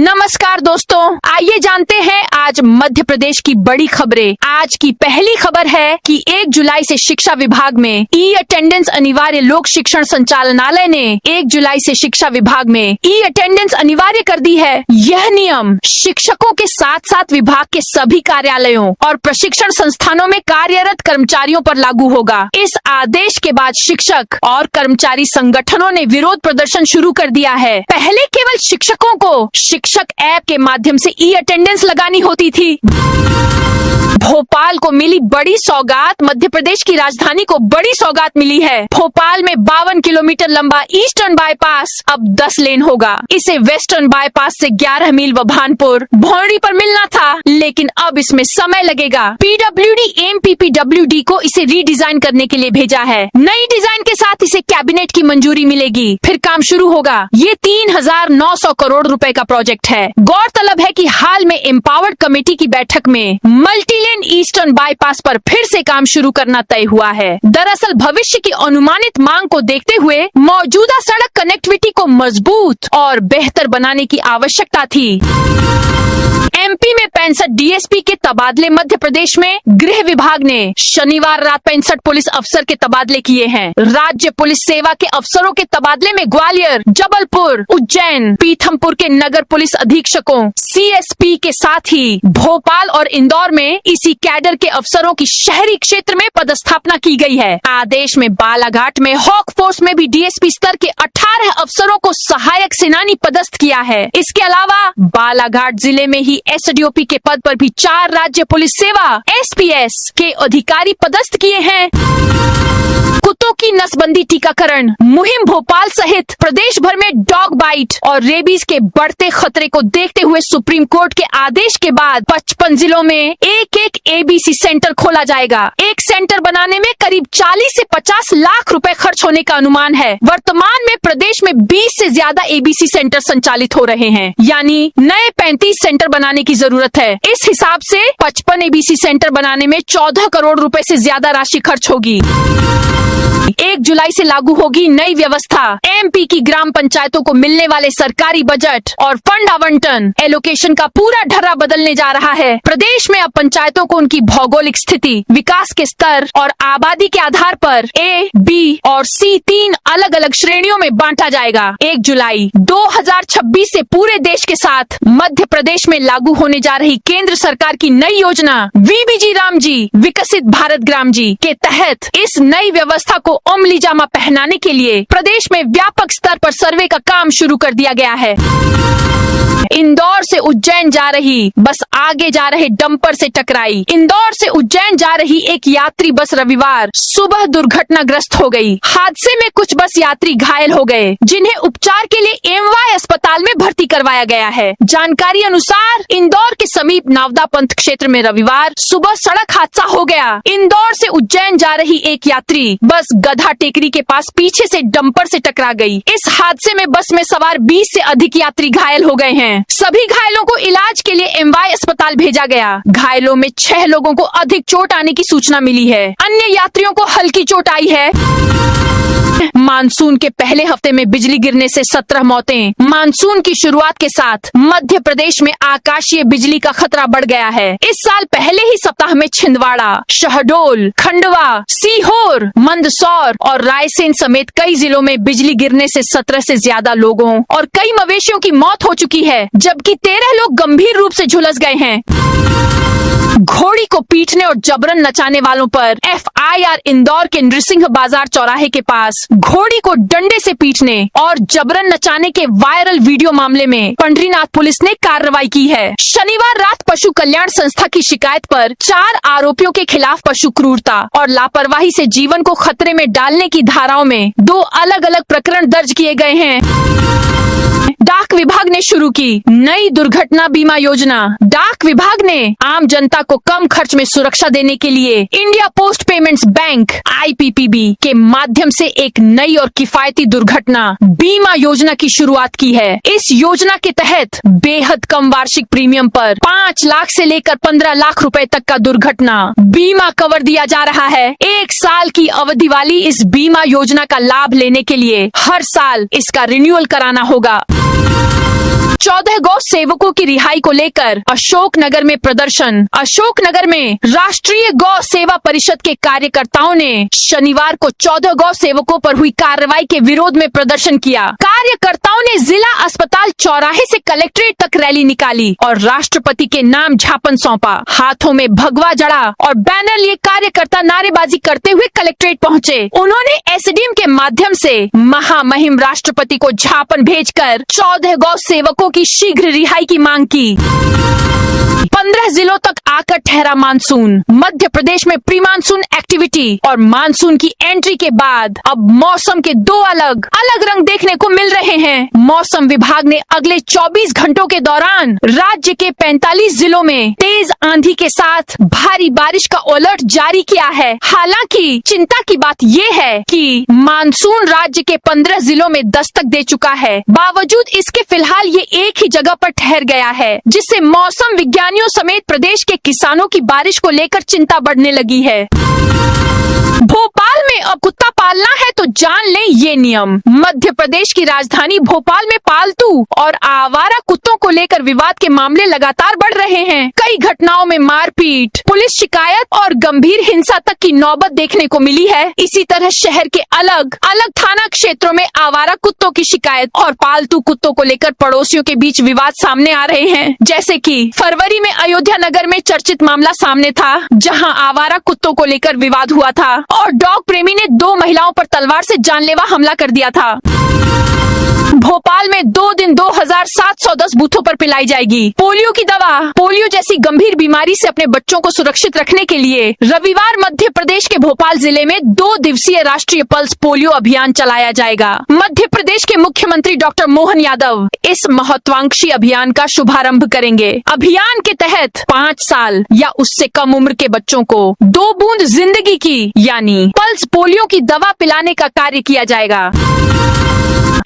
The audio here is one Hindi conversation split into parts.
नमस्कार दोस्तों, आइए जानते हैं आज मध्य प्रदेश की बड़ी खबरें। आज की पहली खबर है कि 1 जुलाई से शिक्षा विभाग में ई अटेंडेंस अनिवार्य। लोक शिक्षण संचालनालय ने 1 जुलाई से शिक्षा विभाग में ई अटेंडेंस अनिवार्य कर दी है। यह नियम शिक्षकों के साथ साथ विभाग के सभी कार्यालयों और प्रशिक्षण संस्थानों में कार्यरत कर्मचारियों पर लागू होगा। इस आदेश के बाद शिक्षक और कर्मचारी संगठनों ने विरोध प्रदर्शन शुरू कर दिया है। पहले केवल शिक्षकों को शिक्षक ऐप के माध्यम से ई अटेंडेंस लगानी होती थी। भोपाल को मिली बड़ी सौगात। मध्य प्रदेश की राजधानी को बड़ी सौगात मिली है। भोपाल में 52 किलोमीटर लंबा ईस्टर्न बाईपास अब 10 लेन होगा। इसे वेस्टर्न बाईपास से 11 मील व भानपुर भौंडी पर मिलना था, लेकिन अब इसमें समय लगेगा। PWD MPPWD को इसे रीडिजाइन करने के लिए भेजा है। नई डिजाइन के साथ इसे कैबिनेट की मंजूरी मिलेगी, फिर काम शुरू होगा। ये 3,900 करोड़ रुपए का प्रोजेक्ट है। गौरतलब है कि हाल में एम्पावर्ड कमेटी की बैठक में मल्टीलेन ईस्टर्न बाईपास पर फिर से काम शुरू करना तय हुआ है। दरअसल भविष्य की अनुमानित मांग को देखते हुए मौजूदा सड़क कनेक्टिविटी को मजबूत और बेहतर बनाने की आवश्यकता थी। MP में 65 DSP के तबादले। मध्य प्रदेश में गृह विभाग ने शनिवार रात 65 पुलिस अफसर के तबादले किए हैं। राज्य पुलिस सेवा के अफसरों के तबादले में ग्वालियर, जबलपुर, उज्जैन, पीथमपुर के नगर पुलिस अधीक्षकों CSP के साथ ही भोपाल और इंदौर में इसी कैडर के अफसरों की शहरी क्षेत्र में पदस्थापना की गई है। आदेश में बालाघाट में हॉक फोर्स में भी DSP स्तर के 18 अफसरों को सहायक सेनानी पदस्थ किया है। इसके अलावा बालाघाट जिले में ही SDOP के पद पर भी 4 राज्य पुलिस सेवा SPS के अधिकारी पदस्थ किए हैं। कुत्तों की नसबंदी टीकाकरण मुहिम। भोपाल सहित प्रदेश भर में डॉग बाइट और रेबीज के बढ़ते खतरे को देखते हुए सुप्रीम कोर्ट के आदेश के बाद 55 जिलों में एक ABC सेंटर खोला जाएगा। एक सेंटर बनाने में करीब 40 से 50 लाख रुपए खर्च होने का अनुमान है। वर्तमान में प्रदेश में 20 से ज्यादा ABC सेंटर संचालित हो रहे हैं, यानी नए 35 सेंटर बनाने की जरूरत है। इस हिसाब से 55 ABC सेंटर बनाने में 14 करोड़ रुपए से ज्यादा राशि खर्च होगी। 1 जुलाई से लागू होगी नई व्यवस्था। MP की ग्राम पंचायतों को मिलने वाले सरकारी बजट और फंड आवंटन एलोकेशन का पूरा ढर्रा बदलने जा रहा है। प्रदेश में अब पंचायतों को उनकी भौगोलिक स्थिति, विकास के स्तर और आबादी के आधार पर A, B और C 3 अलग अलग श्रेणियों में बांटा जाएगा। 1 जुलाई 2026 से पूरे देश के साथ मध्य प्रदेश में लागू होने जा रही केंद्र सरकार की नई योजना VBG रामजी विकसित भारत ग्राम जी के तहत इस नई व्यवस्था को अमली जामा पहनाने के लिए प्रदेश में व्यापक स्तर पर सर्वे का काम शुरू कर दिया गया है। इंदौर से उज्जैन जा रही बस आगे जा रहे डंपर से टकराई। इंदौर से उज्जैन जा रही एक यात्री बस रविवार सुबह दुर्घटनाग्रस्त हो गई। हादसे में कुछ बस यात्री घायल हो गए, जिन्हें उपचार के लिए MY अस्पताल में भर्ती करवाया गया है। जानकारी अनुसार इंदौर के समीप नावदापंथ क्षेत्र में रविवार सुबह सड़क हादसा हो गया। इंदौर से उज्जैन जा रही एक यात्री बस गधा टेकरी के पास पीछे से डंपर से टकरा गई। इस हादसे में बस में सवार 20 से अधिक यात्री घायल हो गए हैं। सभी घायलों को इलाज के लिए MY अस्पताल भेजा गया। घायलों में 6 लोगों को अधिक चोट आने की सूचना मिली है। अन्य यात्रियों को हल्की चोट आई है। मानसून के पहले हफ्ते में बिजली गिरने से 17 मौतें। मानसून की शुरुआत के साथ मध्य प्रदेश में आकाशीय बिजली का खतरा बढ़ गया है। इस साल पहले ही सप्ताह में छिंदवाड़ा, शहडोल, खंडवा, सीहोर, मंदसौर और रायसेन समेत कई जिलों में बिजली गिरने से 17 से ज्यादा लोगों और कई मवेशियों की मौत हो चुकी है, जबकि 13 लोग गंभीर रूप से झुलस गए हैं। घोड़ी को पीटने और जबरन नचाने वालों पर FIR। इंदौर के नृसिंह बाजार चौराहे के पास घोड़ी को डंडे से पीटने और जबरन नचाने के वायरल वीडियो मामले में पंढरीनाथ पुलिस ने कार्रवाई की है। शनिवार रात पशु कल्याण संस्था की शिकायत पर 4 आरोपियों के खिलाफ पशु क्रूरता और लापरवाही से जीवन को खतरे में डालने की धाराओं में 2 अलग अलग प्रकरण दर्ज किए गए हैं। डाक विभाग ने शुरू की नई दुर्घटना बीमा योजना। डाक विभाग ने आम जनता को कम खर्च में सुरक्षा देने के लिए India post payments bank IPPB के माध्यम से एक नई और किफायती दुर्घटना बीमा योजना की शुरुआत की है। इस योजना के तहत बेहद कम वार्षिक प्रीमियम पर 5 लाख से लेकर 15 लाख रुपए तक का दुर्घटना बीमा कवर दिया जा रहा है। 1 साल की अवधि वाली इस बीमा योजना का लाभ लेने के लिए हर साल इसका रिन्यूअल कराना होगा। 14 गौ सेवकों की रिहाई को लेकर अशोकनगर में प्रदर्शन। अशोकनगर में राष्ट्रीय गौ सेवा परिषद के कार्यकर्ताओं ने शनिवार को 14 गौ सेवकों पर हुई कार्रवाई के विरोध में प्रदर्शन किया। कार्यकर्ताओं ने जिला अस्पताल चौराहे से कलेक्ट्रेट तक रैली निकाली और राष्ट्रपति के नाम ज्ञापन सौंपा। हाथों में भगवा जड़ा और बैनर लिए कार्यकर्ता नारेबाजी करते हुए कलेक्ट्रेट पहुंचे। उन्होंने एसडीएम के माध्यम से महामहिम राष्ट्रपति को ज्ञापन भेजकर 14 गौ सेवकों की शीघ्र रिहाई की मांग की। 15 जिलों तक आकर ठहरा मानसून। मध्य प्रदेश में प्री मानसून एक्टिविटी और मानसून की एंट्री के बाद अब मौसम के दो अलग अलग रंग देखने को मिल रहे हैं। मौसम विभाग ने अगले 24 घंटों के दौरान राज्य के 45 जिलों में तेज आंधी के साथ भारी बारिश का अलर्ट जारी किया है। हालांकि चिंता की बात ये है कि मानसून राज्य के 15 जिलों में दस्तक दे चुका है। बावजूद इसके फिलहाल ये एक ही जगह पर ठहर गया है, जिससे मौसम विज्ञानियों समेत प्रदेश के किसानों की बारिश को लेकर चिंता बढ़ने लगी है। भोपाल में अब कुत्ता पालना है तो जान ले ये नियम। मध्य प्रदेश की राजधानी भोपाल में पालतू और आवारा कुत्तों को लेकर विवाद के मामले लगातार बढ़ रहे हैं। कई घटनाओं में मारपीट, पुलिस शिकायत और गंभीर हिंसा तक की नौबत देखने को मिली है। इसी तरह शहर के अलग अलग थाना क्षेत्रों में आवारा कुत्तों की शिकायत और पालतू कुत्तों को लेकर पड़ोसियों के बीच विवाद सामने आ रहे हैं। जैसे कि फरवरी में अयोध्या नगर में चर्चित मामला सामने था, जहां आवारा कुत्तों को लेकर विवाद हुआ था और डॉग प्रेमी ने 2 महिलाओं पर तलवार से जानलेवा हमला कर दिया था। भोपाल में 2 दिन 2710 बूथों पर पिलाई जाएगी पोलियो की दवा। पोलियो जैसी गंभीर बीमारी से अपने बच्चों को सुरक्षित रखने के लिए रविवार मध्य प्रदेश के भोपाल जिले में 2 दिवसीय राष्ट्रीय पल्स पोलियो अभियान चलाया जाएगा। मध्य प्रदेश के मुख्यमंत्री डॉक्टर मोहन यादव इस महत्वाकांक्षी अभियान का शुभारंभ करेंगे। अभियान के तहत 5 साल या उससे कम उम्र के बच्चों को 2 बूंद जिंदगी की यानी पल्स पोलियो की दवा पिलाने का कार्य किया जाएगा।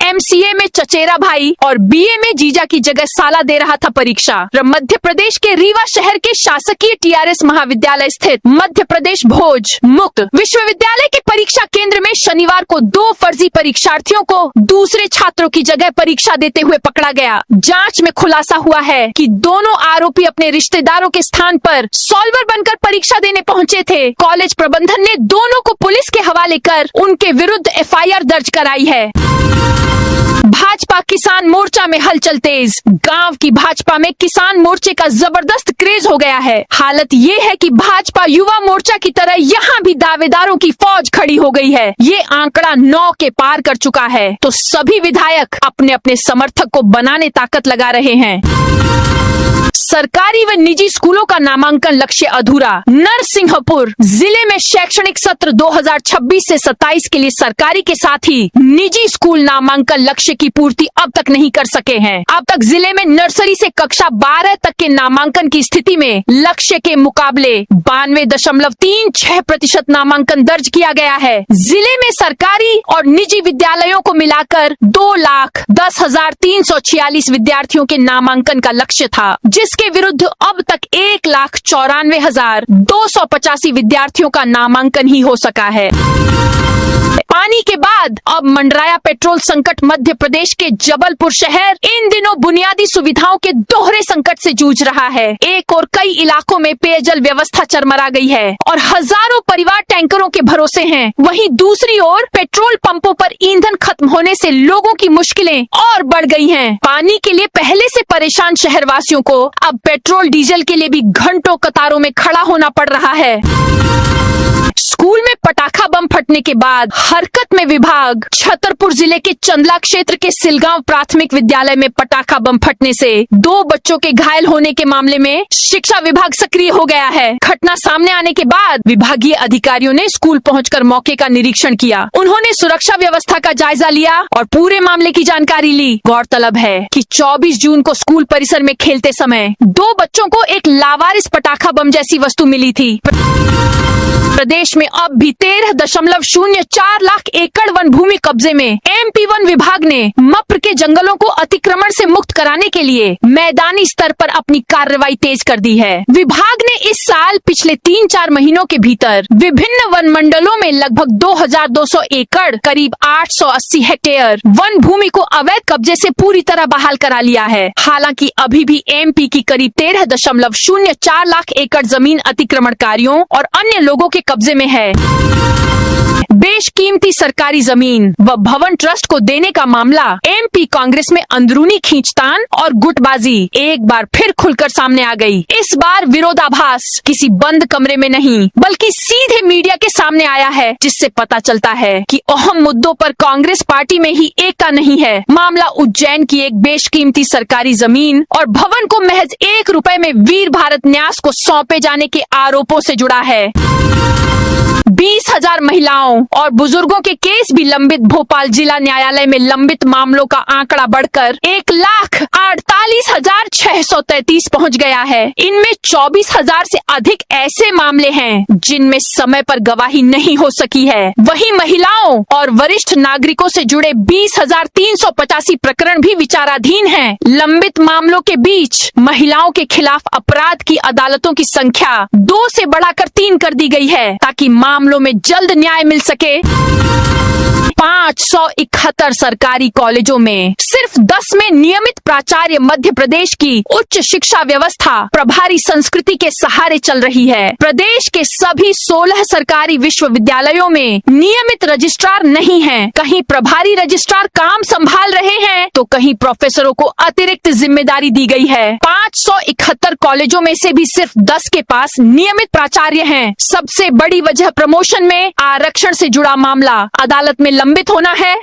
एमसीए में चचेरा भाई और बीए में जीजा की जगह साला दे रहा था परीक्षा। मध्य प्रदेश के रीवा शहर के शासकीय टीआरएस महाविद्यालय स्थित मध्य प्रदेश भोज मुक्त विश्वविद्यालय के परीक्षा केंद्र में शनिवार को 2 फर्जी परीक्षार्थियों को दूसरे छात्रों की जगह परीक्षा देते हुए पकड़ा गया। जांच में खुलासा हुआ है कि दोनों आरोपी अपने रिश्तेदारों के स्थान पर सॉल्वर बनकर परीक्षा देने पहुंचे थे। कॉलेज प्रबंधन ने दोनों को पुलिस के हवाले कर उनके विरुद्ध एफआईआर दर्ज कराई है। भाजपा किसान मोर्चा में हलचल तेज। गांव की भाजपा में किसान मोर्चे का जबरदस्त क्रेज हो गया है। हालत ये है कि भाजपा युवा मोर्चा की तरह यहाँ भी दावेदारों की फौज खड़ी हो गई है। ये आंकड़ा 9 के पार कर चुका है, तो सभी विधायक अपने अपने समर्थक को बनाने ताकत लगा रहे हैं। सरकारी व निजी स्कूलों का नामांकन लक्ष्य अधूरा। नरसिंहपुर जिले में शैक्षणिक सत्र 2026 से 27 के लिए सरकारी के साथ ही निजी स्कूल नामांकन लक्ष्य की पूर्ति अब तक नहीं कर सके हैं। अब तक जिले में नर्सरी से कक्षा 12 तक के नामांकन की स्थिति में लक्ष्य के मुकाबले 92.36% नामांकन दर्ज किया गया है। जिले में सरकारी और निजी विद्यालयों को मिलाकर 2,10,346 विद्यार्थियों के नामांकन का लक्ष्य था, जिसके विरुद्ध अब तक 1,94,285 विद्यार्थियों का नामांकन ही हो सका है। पानी के बाद अब मंडराया पेट्रोल संकट। मध्य प्रदेश के जबलपुर शहर इन दिनों बुनियादी सुविधाओं के दोहरे संकट से जूझ रहा है। एक और कई इलाकों में पेयजल व्यवस्था चरमरा गई है और हजारों परिवार टैंकरों के भरोसे हैं। वहीं दूसरी ओर पेट्रोल पंपों पर ईंधन खत्म होने से लोगों की मुश्किलें और बढ़ गई हैं। पानी के लिए पहले से परेशान शहरवासियों को अब पेट्रोल डीजल के लिए भी घंटों कतारों में खड़ा होना पड़ रहा है। स्कूल में पटाखा बम फटने के बाद हरकत में विभाग। छतरपुर जिले के चंदला क्षेत्र के सिलगांव प्राथमिक विद्यालय में पटाखा बम फटने से 2 बच्चों के घायल होने के मामले में शिक्षा विभाग सक्रिय हो गया है। घटना सामने आने के बाद विभागीय अधिकारियों ने स्कूल पहुंचकर मौके का निरीक्षण किया। उन्होंने सुरक्षा व्यवस्था का जायजा लिया और पूरे मामले की जानकारी ली। गौरतलब है कि 24 जून को स्कूल परिसर में खेलते समय 2 बच्चों को एक लावारिस पटाखा बम जैसी वस्तु मिली थी। प्रदेश में अब भी 13.04 लाख एकड़ वन भूमि कब्जे में। एमपी वन विभाग ने मप्र के जंगलों को अतिक्रमण से मुक्त कराने के लिए मैदानी स्तर पर अपनी कार्रवाई तेज कर दी है। विभाग ने इस साल पिछले 3-4 महीनों के भीतर विभिन्न वन मंडलों में लगभग 2200 एकड़ करीब 880 हेक्टेयर वन भूमि को अवैध कब्जे से पूरी तरह बहाल करा लिया है। हालांकि अभी भी एमपी की करीब 13.04 लाख एकड़ जमीन अतिक्रमणकारियों और अन्य लोगों के कब्जे में है। बेशकीमती सरकारी जमीन व भवन ट्रस्ट को देने का मामला एमपी कांग्रेस में अंदरूनी खींचतान और गुटबाजी एक बार फिर खुलकर सामने आ गई। इस बार विरोधाभास किसी बंद कमरे में नहीं बल्कि सीधे मीडिया के सामने आया है, जिससे पता चलता है कि अहम मुद्दों पर कांग्रेस पार्टी में ही एकता नहीं है। मामला उज्जैन की एक बेशकीमती सरकारी जमीन और भवन को महज 1 रुपए में वीर भारत न्यास को सौंपे जाने के आरोपों से जुड़ा है। 20,000 महिलाओं और बुजुर्गों के केस भी लंबित। भोपाल जिला न्यायालय में लंबित मामलों का आंकड़ा बढ़कर 1,48,633 पहुंच गया है। इनमें 24,000 से अधिक ऐसे मामले हैं जिनमें समय पर गवाही नहीं हो सकी है। वहीं महिलाओं और वरिष्ठ नागरिकों से जुड़े 20,385 प्रकरण भी विचाराधीन हैं। लंबित मामलों के बीच महिलाओं के खिलाफ अपराध की अदालतों की संख्या 2 से बढ़ाकर 3 कर दी गई है ताकि मामलों में जल्द न्याय मिल सके। 571 सरकारी कॉलेजों में सिर्फ 10 में नियमित प्राचार्य मध्य प्रदेश की उच्च शिक्षा व्यवस्था प्रभारी संस्कृति के सहारे चल रही है। प्रदेश के सभी 16 सरकारी विश्वविद्यालयों में नियमित रजिस्ट्रार नहीं हैं। कहीं प्रभारी रजिस्ट्रार काम संभाल रहे हैं तो कहीं प्रोफेसरों को अतिरिक्त जिम्मेदारी दी गई है। 571 कॉलेजों में से भी सिर्फ 10 के पास नियमित प्राचार्य हैं। सबसे बड़ी वजह प्रमोशन में आरक्षण से जुड़ा मामला अदालत में लंबित होना है।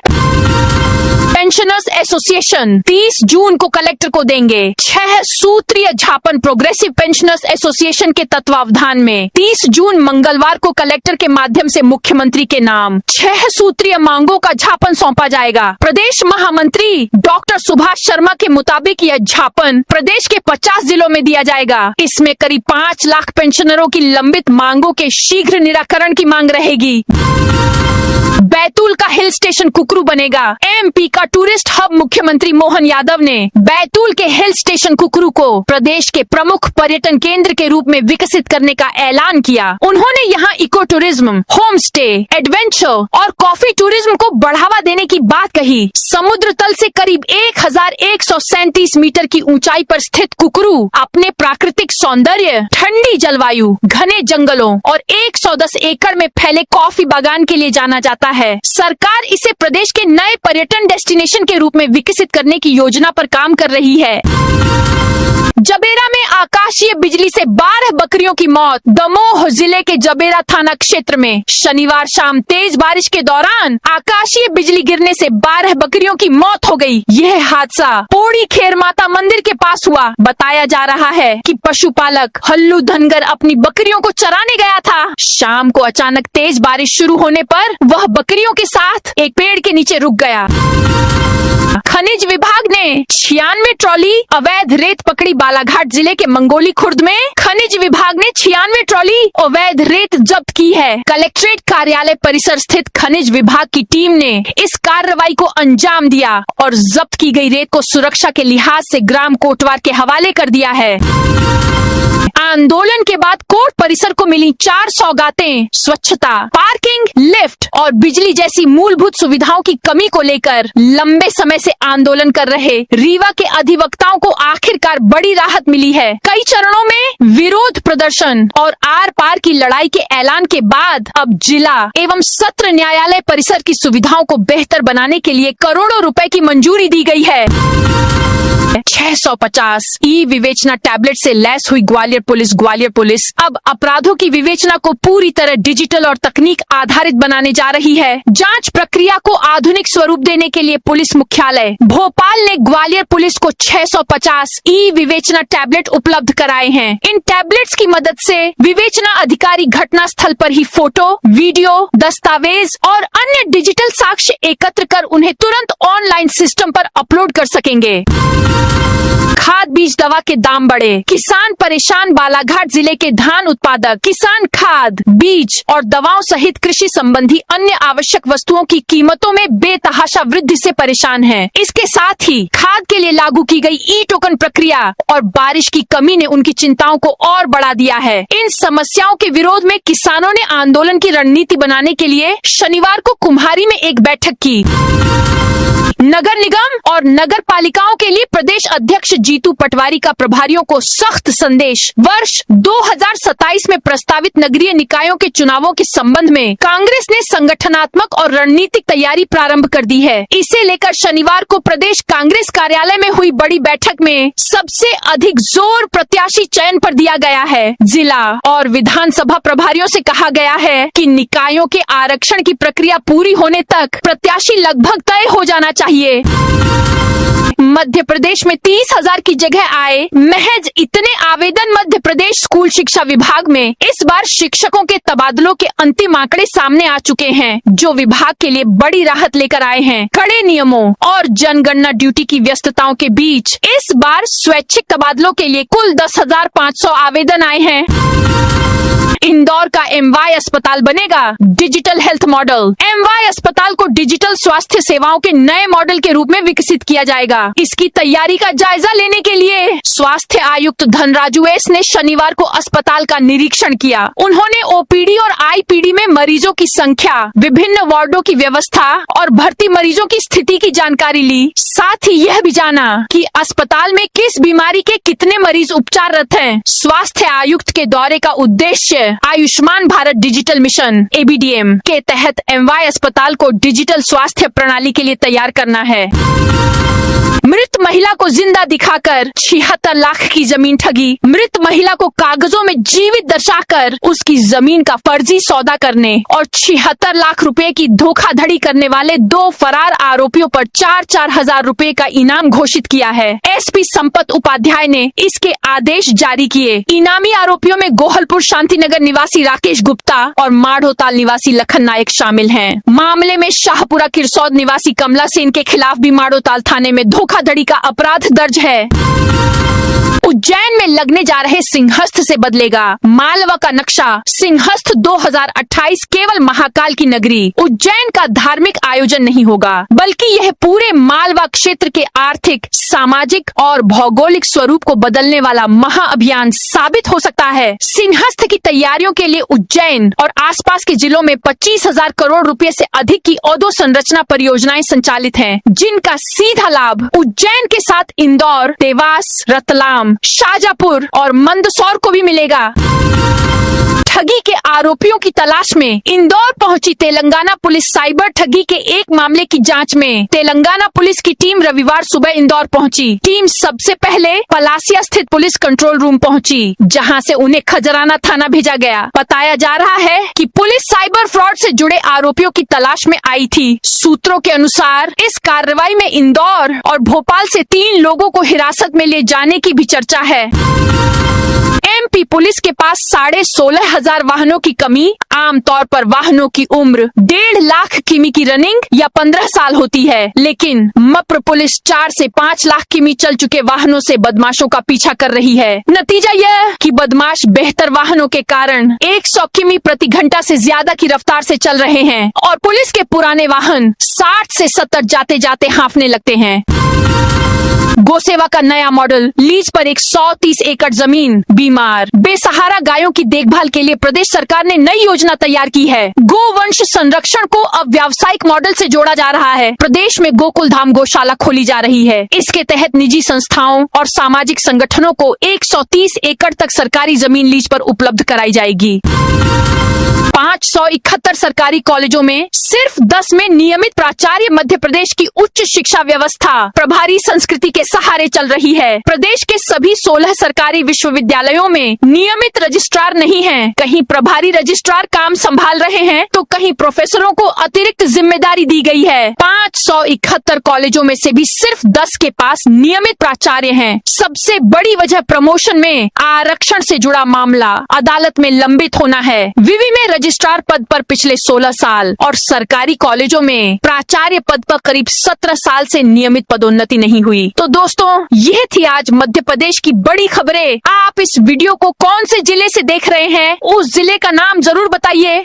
पेंशनर्स एसोसिएशन 30 जून को कलेक्टर को देंगे 6 सूत्रीय ज्ञापन। प्रोग्रेसिव पेंशनर्स एसोसिएशन के तत्वावधान में 30 जून मंगलवार को कलेक्टर के माध्यम से मुख्यमंत्री के नाम 6 सूत्रीय मांगों का ज्ञापन सौंपा जाएगा। प्रदेश महामंत्री डॉक्टर सुभाष शर्मा के मुताबिक यह ज्ञापन प्रदेश के 50 जिलों में दिया जाएगा। इसमें करीब 5 लाख पेंशनरों की लंबित मांगों के शीघ्र निराकरण की मांग रहेगी। बैतूल का हिल स्टेशन कुकरू बनेगा। एमपी का टूरिस्ट हब मुख्यमंत्री मोहन यादव ने बैतूल के हिल स्टेशन कुकरू को प्रदेश के प्रमुख पर्यटन केंद्र के रूप में विकसित करने का ऐलान किया। उन्होंने यहाँ eco tourism, home stay, adventure और कॉफी टूरिज्म को बढ़ावा देने की बात कही। समुद्र तल से करीब 1137 मीटर की ऊंचाई पर स्थित कुकरू अपने प्राकृतिक सौंदर्य, ठंडी जलवायु, घने जंगलों और 110 एकड़ में फैले कॉफी बागान के लिए जाना जाता है। सरकार इसे प्रदेश के नए पर्यटन डेस्टिनेशन के रूप में विकसित करने की योजना पर काम कर रही है। जबेरा में आकाशीय बिजली से 12 बकरियों की मौत। दमोह जिले के जबेरा थाना क्षेत्र में शनिवार शाम तेज बारिश के दौरान आकाशीय बिजली गिरने से 12 बकरियों की मौत हो गई। यह हादसा पोड़ी खेर माता मंदिर के पास हुआ। बताया जा रहा है कि पशुपालक हल्लू धनगर अपनी बकरियों को चराने गया था। शाम को अचानक तेज बारिश शुरू होने पर वह बकरियों के साथ एक पेड़ के नीचे रुक गया। खनिज विभाग ने 96 ट्रॉली अवैध रेत पकड़ी। बालाघाट जिले के मंगोली खुर्द में खनिज विभाग ने 96 ट्रॉली अवैध रेत जब्त की है। कलेक्ट्रेट कार्यालय परिसर स्थित खनिज विभाग की टीम ने इस कार्रवाई को अंजाम दिया और जब्त की गई रेत को सुरक्षा के लिहाज से ग्राम कोटवार के हवाले कर दिया है। आंदोलन के बाद कोर्ट परिसर को मिली 4 सौगातें। स्वच्छता, पार्किंग, लिफ्ट और बिजली जैसी मूलभूत सुविधाओं की कमी को लेकर लंबे समय से आंदोलन कर रहे रीवा के अधिवक्ताओं को आखिरकार बड़ी राहत मिली है। कई चरणों में विरोध प्रदर्शन और आर पार की लड़ाई के ऐलान के बाद अब जिला एवं सत्र न्यायालय परिसर की सुविधाओं को बेहतर बनाने के लिए करोड़ों रुपए की मंजूरी दी गई है। 650 ई विवेचना टैबलेट से लैस हुई ग्वालियर पुलिस, ग्वालियर पुलिस अब अपराधों की विवेचना को पूरी तरह डिजिटल और तकनीक आधारित बनाने जा रही है। जांच प्रक्रिया को आधुनिक स्वरूप देने के लिए पुलिस मुख्यालय भोपाल ने ग्वालियर पुलिस को 650 ई विवेचना टैबलेट उपलब्ध कराए हैं। इन टैबलेट्स की मदद से विवेचना अधिकारी घटना स्थल पर ही फोटो, वीडियो, दस्तावेज और अन्य डिजिटल साक्ष्य एकत्र कर उन्हें तुरंत ऑनलाइन सिस्टम पर अपलोड कर सकेंगे। खाद बीज दवा के दाम बढ़े, किसान परेशान। बालाघाट जिले के धान उत्पादक किसान खाद बीज और दवाओं सहित कृषि संबंधी अन्य आवश्यक वस्तुओं की कीमतों में बेतहाशा वृद्धि से परेशान हैं। इसके साथ ही खाद के लिए लागू की गई ई टोकन प्रक्रिया और बारिश की कमी ने उनकी चिंताओं को और बढ़ा दिया है। इन समस्याओं के विरोध में किसानों ने आंदोलन की रणनीति बनाने के लिए शनिवार को कुम्हारी में एक बैठक की। नगर निगम और नगर पालिकाओं के लिए प्रदेश अध्यक्ष जीतू पटवारी का प्रभारियों को सख्त संदेश। वर्ष 2027 में प्रस्तावित नगरीय निकायों के चुनावों के संबंध में कांग्रेस ने संगठनात्मक और रणनीतिक तैयारी प्रारंभ कर दी है। इसे लेकर शनिवार को प्रदेश कांग्रेस कार्यालय में हुई बड़ी बैठक में सबसे अधिक जोर प्रत्याशी चयन पर दिया गया है। जिला और विधानसभा प्रभारियों से कहा गया है कि निकायों के आरक्षण की प्रक्रिया पूरी होने तक प्रत्याशी लगभग तय हो जाना चाहिए। मध्य प्रदेश में 30,000 की जगह आए महज इतने आवेदन मध्य प्रदेश स्कूल शिक्षा विभाग में इस बार शिक्षकों के तबादलों के अंतिम आंकड़े सामने आ चुके हैं, जो विभाग के लिए बड़ी राहत लेकर आए हैं। कड़े नियमों और जनगणना ड्यूटी की व्यस्तताओं के बीच इस बार स्वैच्छिक तबादलों के लिए कुल 10,500 आवेदन आए हैं। इंदौर का MY अस्पताल बनेगा डिजिटल हेल्थ मॉडल। MY अस्पताल को डिजिटल स्वास्थ्य सेवाओं के नए मॉडल के रूप में विकसित किया जाएगा। इसकी तैयारी का जायजा लेने के लिए स्वास्थ्य आयुक्त धनराजू एस ने शनिवार को अस्पताल का निरीक्षण किया। उन्होंने OPD और IPD में मरीजों की संख्या, विभिन्न वार्डों की व्यवस्था और भर्ती मरीजों की स्थिति की जानकारी ली। साथ ही यह भी जाना कि अस्पताल में किस बीमारी के कितने मरीज उपचाररत हैं। स्वास्थ्य आयुक्त के दौरे का उद्देश्य Ayushman Bharat digital mission ABDM के तहत MY अस्पताल को डिजिटल स्वास्थ्य प्रणाली के लिए तैयार करना है। मृत महिला को जिंदा दिखाकर 76 लाख की जमीन ठगी। मृत महिला को कागजों में जीवित दर्शाकर उसकी जमीन का फर्जी सौदा करने और 76 लाख रुपए की धोखाधड़ी करने वाले 2 फरार आरोपियों पर 4-4 हजार रुपए का इनाम घोषित किया है। SP संपत उपाध्याय ने इसके आदेश जारी किए। इनामी आरोपियों में गोहलपुर शांतिनगर निवासी राकेश गुप्ता और माढ़ोताल निवासी लखन नायक शामिल हैं। मामले में शाहपुरा किरसौद निवासी कमला सेन के खिलाफ भी माढ़ोताल थाने में धोखाधड़ी का अपराध दर्ज है। उज्जैन में लगने जा रहे सिंहस्थ से बदलेगा मालवा का नक्शा। सिंहस्थ 2028 केवल महाकाल की नगरी उज्जैन का धार्मिक आयोजन नहीं होगा, बल्कि यह पूरे मालवा क्षेत्र के आर्थिक, सामाजिक और भौगोलिक स्वरूप को बदलने वाला महाअभियान साबित हो सकता है। सिंहस्थ की तैयारियों के लिए उज्जैन और आसपास के जिलों में 25,000 करोड़ रुपए से अधिक की अधोसंरचना परियोजनाएं संचालित हैं, जिनका सीधा लाभ उज्जैन के साथ इंदौर, देवास, रतलाम, शाजापुर और मंदसौर को भी मिलेगा। ठगी के आरोपियों की तलाश में इंदौर पहुंची तेलंगाना पुलिस साइबर ठगी के एक मामले की जांच में तेलंगाना पुलिस की टीम रविवार सुबह इंदौर पहुंची। टीम सबसे पहले पलासिया स्थित पुलिस कंट्रोल रूम पहुंची, जहां से उन्हें खजराना थाना भेजा गया। बताया जा रहा है कि पुलिस साइबर फ्रॉड से जुड़े आरोपियों की तलाश में आई थी। सूत्रों के अनुसार इस कार्रवाई में इंदौर और भोपाल से 3 लोगों को हिरासत में ले जाने की भी चर्चा है। MP पुलिस के पास 16,500 वाहनों की कमी। आमतौर पर वाहनों की उम्र 1.5 लाख किमी की रनिंग या 15 साल होती है, लेकिन मप्र पुलिस 4 से 5 लाख किमी चल चुके वाहनों से बदमाशों का पीछा कर रही है। नतीजा यह कि बदमाश बेहतर वाहनों के कारण 100 किमी प्रति घंटा से ज्यादा की रफ्तार से चल रहे हैं और पुलिस के पुराने वाहन 60 से 70 जाते जाते हाँफने लगते हैं। गोसेवा का नया मॉडल, लीज पर 130 एकड़ जमीन। बीमार बेसहारा गायों की देखभाल के लिए प्रदेश सरकार ने नई योजना तैयार की है। गोवंश संरक्षण को अब व्यावसायिक मॉडल से जोड़ा जा रहा है। प्रदेश में गोकुल धाम गौशाला खोली जा रही है। इसके तहत निजी संस्थाओं और सामाजिक संगठनों को 130 एकड़ तक सरकारी जमीन लीज पर उपलब्ध कराई जाएगी। 571 सरकारी कॉलेजों में सिर्फ 10 में नियमित प्राचार्य मध्य प्रदेश की उच्च शिक्षा व्यवस्था प्रभारी संस्कृति के के सहारे चल रही है। प्रदेश के सभी 16 सरकारी विश्वविद्यालयों में नियमित रजिस्ट्रार नहीं हैं। कहीं प्रभारी रजिस्ट्रार काम संभाल रहे हैं तो कहीं प्रोफेसरों को अतिरिक्त जिम्मेदारी दी गई है। 571 कॉलेजों में से भी सिर्फ 10 के पास नियमित प्राचार्य हैं। सबसे बड़ी वजह प्रमोशन में आरक्षण से जुड़ा मामला अदालत में लंबित होना है। विवि में रजिस्ट्रार पद पर पिछले 16 साल और सरकारी कॉलेजों में प्राचार्य पद पर करीब 17 साल से नियमित पदोन्नति नहीं हुई। तो दोस्तों, यह थी आज मध्य प्रदेश की बड़ी खबरें। आप इस वीडियो को कौन से जिले से देख रहे हैं, उस जिले का नाम जरूर बताइए।